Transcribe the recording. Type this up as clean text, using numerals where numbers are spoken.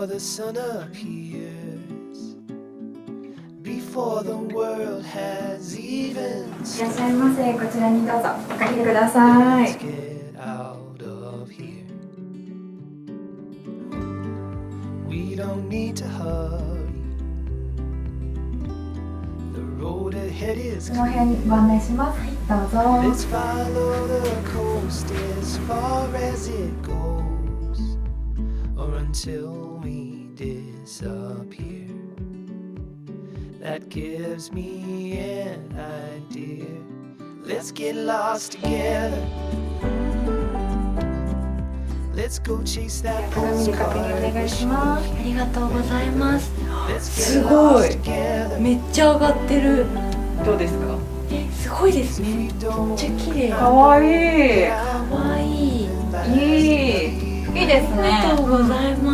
before the sun appears, before the world has even いらっしゃいませ。こちらにどうぞおかけください。 Let's get out of here. We don't need to hurry. The road ahead is この辺にご案内します。どうぞ。 Let's follow the coast as far as it goes, or until we disappear. That gives me an idea. Let's get lost together. Let's go chase that 鏡に確認お願いします。ありがとうございます。 Let's す get ご lost い。 together. めっちゃ上がってる。どうですか？すごいですね。めっちゃ綺麗。かわいい。かわいい。いいですね。ありがとうございます。